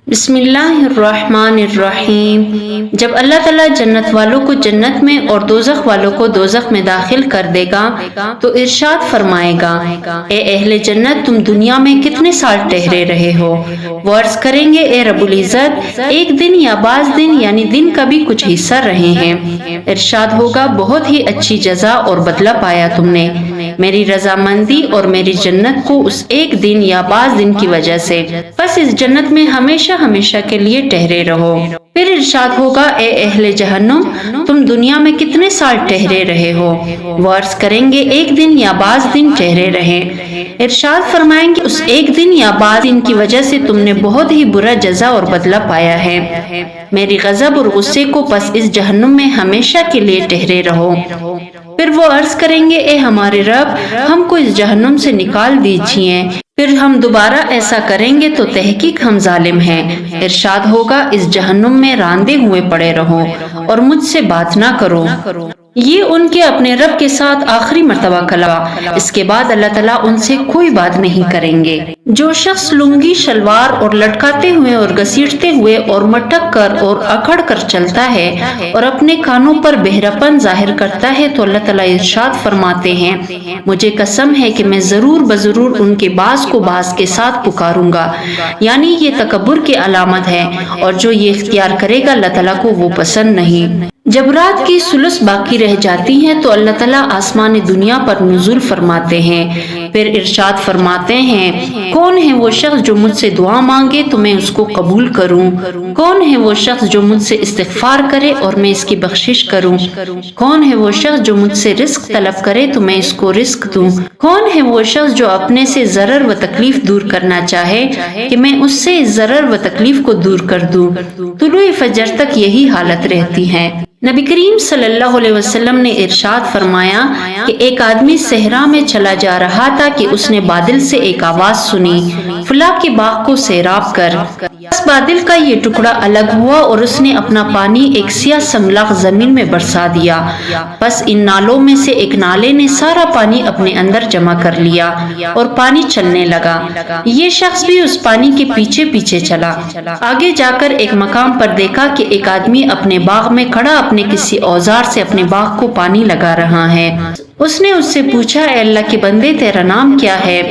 بسم اللہ الرحمن الرحیم۔ جب اللہ تعالیٰ جنت والوں کو جنت میں اور دوزخ والوں کو دوزخ میں داخل کر دے گا تو ارشاد فرمائے گا، اے اہل جنت تم دنیا میں کتنے سال ٹھہرے رہے ہو؟ وہ عرض کریں گے، اے رب العزت ایک دن یا بعض دن، یعنی دن کا بھی کچھ حصہ رہے ہیں۔ ارشاد ہوگا، بہت ہی اچھی جزا اور بدلہ پایا تم نے میری رضامندی اور میری جنت کو اس ایک دن یا بعض دن کی وجہ سے، بس اس جنت میں ہمیشہ ہمیشہ کے لیے ٹھہرے رہو۔ پھر ارشاد ہوگا، اے اہل جہنم تم دنیا میں کتنے سال ٹھہرے رہے ہو؟ وہ عرض کریں گے، ایک دن یا بعض دن ٹھہرے رہے۔ ارشاد فرمائیں گے، اس ایک دن یا بعض دن کی وجہ سے تم نے بہت ہی برا جزا اور بدلہ پایا ہے میری غضب اور غصے کو، پس اس جہنم میں ہمیشہ کے لیے ٹھہرے رہو۔ پھر وہ عرض کریں گے، اے ہمارے رب ہم کو اس جہنم سے نکال دیجیے۔ پھر ہم دوبارہ ایسا کریں گے تو تحقیق ہم ظالم ہیں۔ ارشاد ہوگا، اس جہنم میں راندے ہوئے پڑے رہو اور مجھ سے بات نہ کرو۔ یہ ان کے اپنے رب کے ساتھ آخری مرتبہ کلام، اس کے بعد اللہ تعالیٰ ان سے کوئی بات نہیں کریں گے۔ جو شخص لنگی شلوار اور لٹکاتے ہوئے اور گھسیٹتے ہوئے اور مٹک کر اور اکڑ کر چلتا ہے اور اپنے کانوں پر بہراپن ظاہر کرتا ہے تو اللہ تعالیٰ ارشاد فرماتے ہیں، مجھے قسم ہے کہ میں ضرور بضرور ان کے بعض کو بعض کے ساتھ پکاروں گا، یعنی یہ تکبر کی علامت ہے، اور جو یہ اختیار کرے گا اللہ تعالیٰ کو وہ پسند نہیں۔ جب رات کی ثلث باقی رہ جاتی ہیں تو اللہ تعالیٰ آسمان دنیا پر نزول فرماتے ہیں۔ پھر ارشاد فرماتے ہیں، کون ہے وہ شخص جو مجھ سے دعا مانگے تو میں اس کو قبول کروں؟ کون ہے وہ شخص جو مجھ سے استغفار کرے اور میں اس کی بخشش کروں؟ کون ہے وہ شخص جو مجھ سے رزق طلب کرے تو میں اس کو رزق دوں؟ کون ہے وہ شخص جو اپنے سے ضرر و تکلیف دور کرنا چاہے کہ میں اس سے ضرر و تکلیف کو دور کر دوں؟ طلوع فجر تک یہی حالت رہتی ہے۔ نبی کریم صلی اللہ علیہ وسلم نے ارشاد فرمایا کہ ایک آدمی صحرا میں چلا جا رہا تھا کہ اس نے بادل سے ایک آواز سنی، فلاں کے باغ کو سیراب کر۔ اس بادل کا یہ ٹکڑا الگ ہوا اور اس نے اپنا پانی ایک سیاہ سنگلاخ زمین میں برسا دیا، بس ان نالوں میں سے ایک نالے نے سارا پانی اپنے اندر جمع کر لیا اور پانی چلنے لگا۔ یہ شخص بھی اس پانی کے پیچھے پیچھے چلا۔ آگے جا کر ایک مقام پر دیکھا کہ ایک آدمی اپنے باغ میں کھڑا اپنے کسی اوزار سے اپنے باغ کو پانی لگا رہا ہے۔ اس نے اس سے پوچھا، اے اللہ کے بندے تیرا نام کیا ہے؟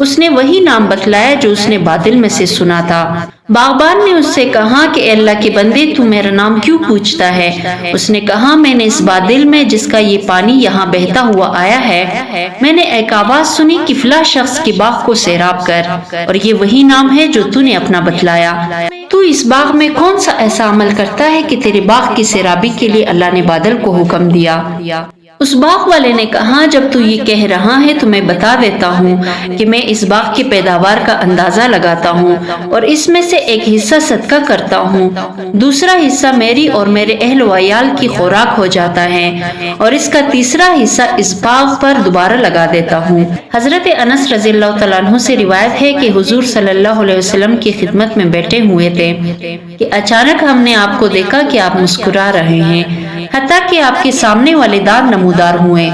اس نے وہی نام بتلایا جو اس نے بادل میں سے سنا تھا۔ باغبان نے اس سے کہا کہ اے اللہ کے بندے تو میرا نام کیوں پوچھتا ہے؟ اس نے کہا، میں نے اس بادل میں جس کا یہ پانی یہاں بہتا ہوا آیا ہے، میں نے ایک آواز سنی کہ فلاں شخص کے باغ کو سیراب کر، اور یہ وہی نام ہے جو تو نے اپنا بتلایا۔ تو اس باغ میں کون سا ایسا عمل کرتا ہے کہ تیرے باغ کی سیرابی کے لیے اللہ نے بادل کو حکم دیا؟ اس باغ والے نے کہا، جب تو یہ کہہ رہا ہے تو میں بتا دیتا ہوں کہ میں اس باغ کی پیداوار کا اندازہ لگاتا ہوں اور اس میں سے ایک حصہ صدقہ کرتا ہوں، دوسرا حصہ میری اور میرے اہل و عیال کی خوراک ہو جاتا ہے، اور اس کا تیسرا حصہ اس باغ پر دوبارہ لگا دیتا ہوں۔ حضرت انس رضی اللہ تعالیٰ عنہ سے روایت ہے کہ حضور صلی اللہ علیہ وسلم کی خدمت میں بیٹھے ہوئے تھے کہ اچانک ہم نے آپ کو دیکھا کہ آپ مسکرا رہے ہیں، حتیٰ کہ آپ کے سامنے والے دانت نمودار ہوئے۔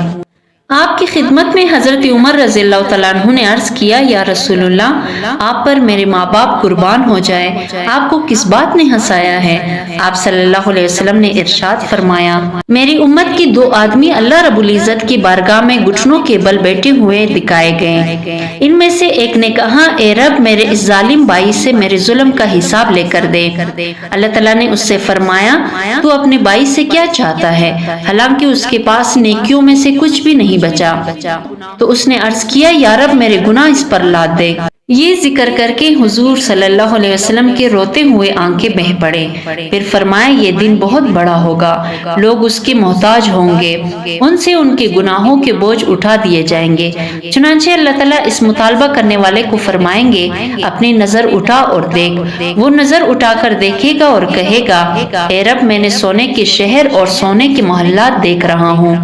آپ کی خدمت میں حضرت عمر رضی اللہ تعالیٰ عنہ نے عرض کیا، یا رسول اللہ آپ پر میرے ماں باپ قربان ہو جائے، آپ کو کس بات نے ہنسایا ہے؟ آپ صلی اللہ علیہ وسلم نے ارشاد فرمایا، میری امت کی دو آدمی اللہ رب العزت کی بارگاہ میں گھٹنوں کے بل بیٹھے ہوئے دکھائے گئے۔ ان میں سے ایک نے کہا، اے رب میرے اس ظالم بھائی سے میرے ظلم کا حساب لے کر دے۔ اللہ تعالیٰ نے اس سے فرمایا، تو اپنے بھائی سے کیا چاہتا ہے؟ حالانکہ اس کے پاس نیکیوں میں سے کچھ بھی نہیں بچا۔ تو اس نے عرض کیا، یا رب میرے گناہ اس پر لاد دے۔ یہ ذکر کر کے حضور صلی اللہ علیہ وسلم کے روتے ہوئے آنکھیں بہہ پڑے۔ پھر فرمایا، یہ دن بہت بڑا ہوگا، لوگ اس کے محتاج ہوں گے، ان سے ان کے گناہوں کے بوجھ اٹھا دیے جائیں گے۔ چنانچہ اللہ تعالیٰ اس مطالبہ کرنے والے کو فرمائیں گے، اپنی نظر اٹھا اور دیکھ۔ وہ نظر اٹھا کر دیکھے گا اور کہے گا، اے رب میں نے سونے کے شہر اور سونے کے محلات دیکھ رہا ہوں،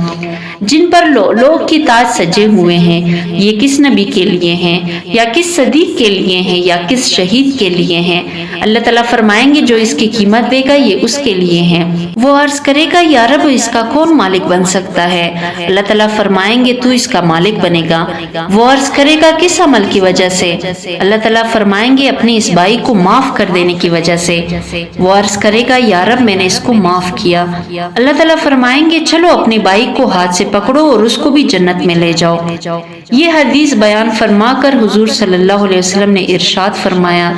جن پر لوگ کی تاج سجے ہوئے ہیں، یہ کس نبی کے لیے ہیں یا کس صدیق کے لیے ہیں یا کس شہید کے لیے ہیں؟ اللہ تعالیٰ فرمائیں گے جو اس کی قیمت دے گا یہ اس کے لیے ہیں۔ وہ عرض کرے گا یا رب اس کا کون مالک بن سکتا ہے؟ اللہ تعالیٰ فرمائیں گے تو اس کا مالک بنے گا۔ وہ عرض کرے گا کس عمل کی وجہ سے؟ اللہ تعالیٰ فرمائیں گے اپنی اس بھائی کو معاف کر دینے کی وجہ سے۔ وہ عرض کرے گا یا رب میں نے اس کو معاف کیا۔ اللہ تعالیٰ فرمائیں گے چلو اپنے بھائی کو ہاتھ سے پکڑو اور اس کو بھی جنت میں لے جاؤ۔ یہ حدیث بیان فرما کر حضور صلی اللہ علیہ وسلم نے ارشاد فرمایا،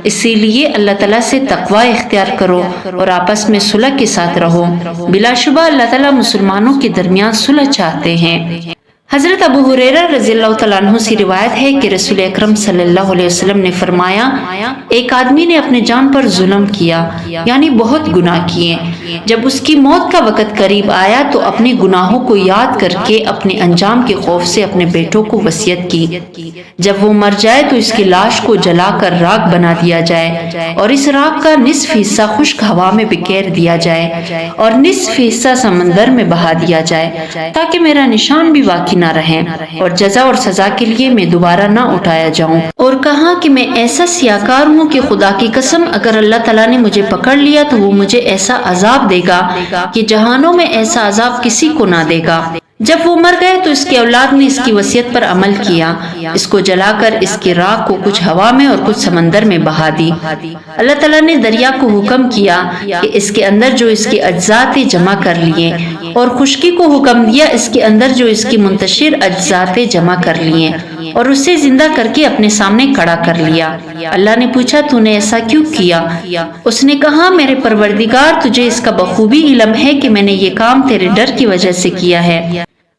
اسی لیے اللہ تعالیٰ سے تقوی اختیار کرو اور آپس میں صلح کے ساتھ رہو۔ بلا شبہ اللہ تعالیٰ مسلمانوں کے درمیان صلح چاہتے ہیں۔ حضرت ابو ہریرہ رضی اللہ تعالیٰ عنہ سے روایت ہے کہ رسول اکرم صلی اللہ علیہ وسلم نے فرمایا، ایک آدمی نے اپنے جان پر ظلم کیا، یعنی بہت گناہ کیے۔ جب اس کی موت کا وقت قریب آیا تو اپنے گناہوں کو یاد کر کے اپنے انجام کے خوف سے اپنے بیٹوں کو وصیت کی، جب وہ مر جائے تو اس کی لاش کو جلا کر راکھ بنا دیا جائے اور اس راکھ کا نصف حصہ خشک ہوا میں بکھیر دیا جائے اور نصف حصہ سمندر میں بہا دیا جائے تاکہ میرا نشان بھی باقی نہ رہے اور جزا اور سزا کے لیے میں دوبارہ نہ اٹھایا جاؤں۔ اور کہا کہ میں ایسا سیاکار ہوں کہ خدا کی قسم اگر اللہ تعالیٰ نے مجھے پکڑ لیا تو وہ مجھے ایسا عذاب دے گا کہ جہانوں میں ایسا عذاب کسی کو نہ دے گا۔ جب وہ مر گئے تو اس کی اولاد نے اس کی وصیت پر عمل کیا، اس کو جلا کر اس کی راکھ کو کچھ ہوا میں اور کچھ سمندر میں بہا دی۔ اللہ تعالیٰ نے دریا کو حکم کیا کہ اس کے اندر جو اس کے اجزاء تھے جمع کر لیے، اور خشکی کو حکم دیا اس کے اندر جو اس کی منتشر اجزاء تھے جمع کر لیے، اور اسے زندہ کر کے اپنے سامنے کھڑا کر لیا۔ اللہ نے پوچھا تو نے ایسا کیوں کیا؟ اس نے کہا میرے پروردگار تجھے اس کا بخوبی علم ہے کہ میں نے یہ کام تیرے ڈر کی وجہ سے کیا ہے۔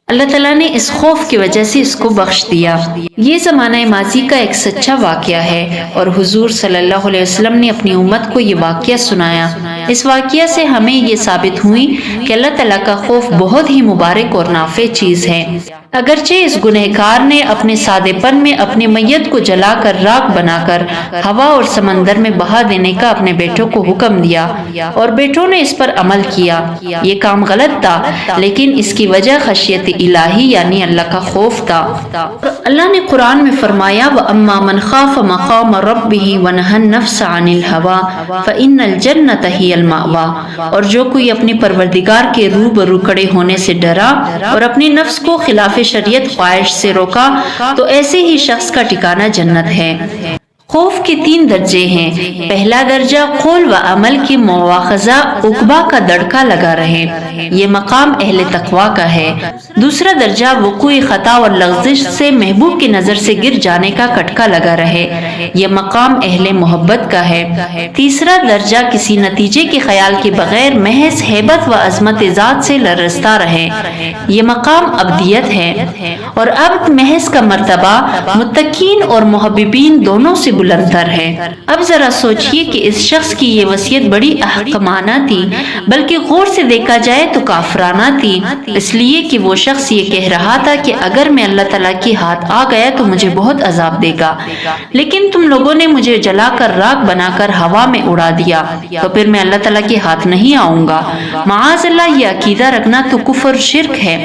اللہ تعالیٰ نے اس خوف کی وجہ سے اس کو بخش دیا۔ یہ زمانہ ماضی کا ایک سچا واقعہ ہے اور حضور صلی اللہ علیہ وسلم نے اپنی امت کو یہ واقعہ سنایا۔ اس واقعہ سے ہمیں یہ ثابت ہوئی کہ اللہ تعالیٰ کا خوف بہت ہی مبارک اور نافع چیز ہے۔ اگرچہ اس گنہگار نے اپنے سادے پن میں اپنے میت کو جلا کر راکھ بنا کر ہوا اور سمندر میں بہا دینے کا اپنے بیٹوں کو حکم دیا اور بیٹوں نے اس پر عمل کیا، یہ کام غلط تھا، لیکن اس کی وجہ خشیت الہی یعنی اللہ کا خوف تھا۔ اللہ نے قرآن میں فرمایا وَأَمَّا مَنْ خَافَ مَقَامَ رَبِّهِ وَنَهَى النَّفْسَ عَنِ الْهَوَىٰ فَإِنَّ الْجَنَّةَ هِيَ الْمَأْوَىٰ، اور جو کوئی اپنے پروردگار کے روبرو کھڑے ہونے سے ڈرا اور اپنی نفس کو خلاف شریعت خواہش سے روکا تو ایسے ہی شخص کا ٹھکانہ جنت ہے۔ خوف کے 3 درجے ہیں۔ پہلا درجہ قول و عمل کی مواخذہ عقبہ کا دڑکا لگا رہے، یہ مقام اہل تقوی کا ہے۔ دوسرا درجہ وقوع خطا اور لغزش سے محبوب کی نظر سے گر جانے کا کٹکا لگا رہے، یہ مقام اہل محبت کا ہے۔ تیسرا درجہ کسی نتیجے کے خیال کے بغیر محض ہیبت و عظمت ذات سے لرزتا رہے، یہ مقام عبدیت ہے۔ اور عبد محض کا مرتبہ متقین اور محببین دونوں سے بلند تر ہے۔ اب ذرا سوچئے کہ اس شخص کی یہ وصیت بڑی احکمانہ تھی، بلکہ غور سے دیکھا جائے تو کافرانہ تھی، اس لیے کہ وہ شخص یہ کہہ رہا تھا کہ اگر میں اللہ تعالیٰ کے ہاتھ آ گیا تو مجھے بہت عذاب دے گا، لیکن تم لوگوں نے مجھے جلا کر راکھ بنا کر ہوا میں اڑا دیا تو پھر میں اللہ تعالیٰ کے ہاتھ نہیں آؤں گا۔ معاذ اللہ، یہ عقیدہ رکھنا تو کفر شرک ہے،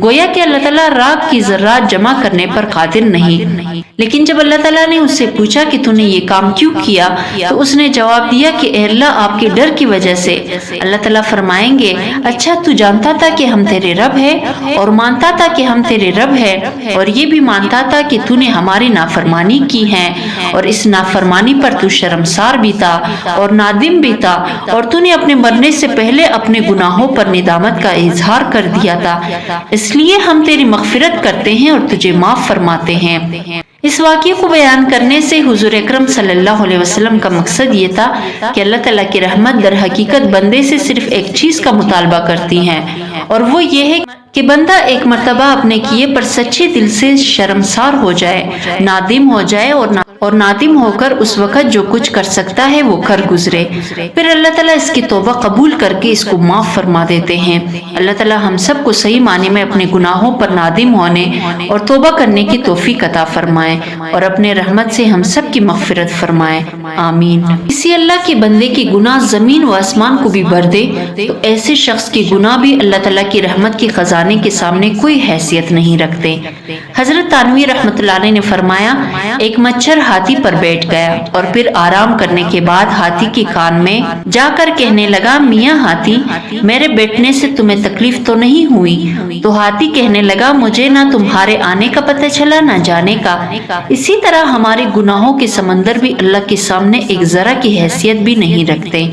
گویا کہ اللہ تعالیٰ راکھ کی ذرات جمع کرنے پر قادر نہیں۔ لیکن جب اللہ تعالیٰ نے اس سے پوچھا کہ تو نے یہ کام کیوں کیا تو اس نے جواب دیا کہ اے اللہ آپ کے ڈر کی وجہ سے۔ اللہ تعالیٰ فرمائیں گے اچھا تو جانتا تھا کہ ہم تیرے رب ہیں اور مانتا تھا کہ ہم تیرے رب ہیں اور یہ بھی مانتا تھا کہ تو نے ہماری نافرمانی کی ہے اور اس نافرمانی پر تو شرمسار بھی تھا اور نادم بھی تھا اور تو نے اپنے مرنے سے پہلے اپنے گناہوں پر ندامت کا اظہار کر دیا تھا، اس لیے ہم تیری مغفرت کرتے ہیں اور تجھے معاف فرماتے ہیں۔ اس واقعے کو بیان کرنے سے حضور اکرم صلی اللہ علیہ وسلم کا مقصد یہ تھا کہ اللہ تعالیٰ کی رحمت در حقیقت بندے سے صرف ایک چیز کا مطالبہ کرتی ہے، اور وہ یہ ہے کہ بندہ ایک مرتبہ اپنے کیے پر سچے دل سے شرمسار ہو جائے، نادم ہو جائے اور نادم ہو کر اس وقت جو کچھ کر سکتا ہے وہ کر گزرے، پھر اللہ تعالیٰ اس کی توبہ قبول کر کے اس کو معاف فرما دیتے ہیں۔ اللہ تعالیٰ ہم سب کو صحیح معنی میں اپنے گناہوں پر نادم ہونے اور توبہ کرنے کی توفیق عطا فرمائے اور اپنے رحمت سے ہم سب کی مغفرت فرمائے، آمین۔ اسی اللہ کے بندے کی گناہ زمین و آسمان کو بھی بھر دے تو ایسے شخص کے گناہ بھی اللہ تعالیٰ کی رحمت کی خزانے بتلانے کے سامنے کوئی حیثیت نہیں رکھتے۔ حضرت تھانوی رحمۃ اللہ علیہ نے فرمایا، ایک مچھر ہاتھی پر بیٹھ گیا اور پھر آرام کرنے کے بعد ہاتھی کے کان میں جا کر کہنے لگا، میاں ہاتھی، میرے بیٹھنے سے تمہیں تکلیف تو نہیں ہوئی؟ تو ہاتھی کہنے لگا، مجھے نہ تمہارے آنے کا پتہ چلا نہ جانے کا۔ اسی طرح ہمارے گناہوں کے سمندر بھی اللہ کے سامنے ایک ذرہ کی حیثیت بھی نہیں رکھتے۔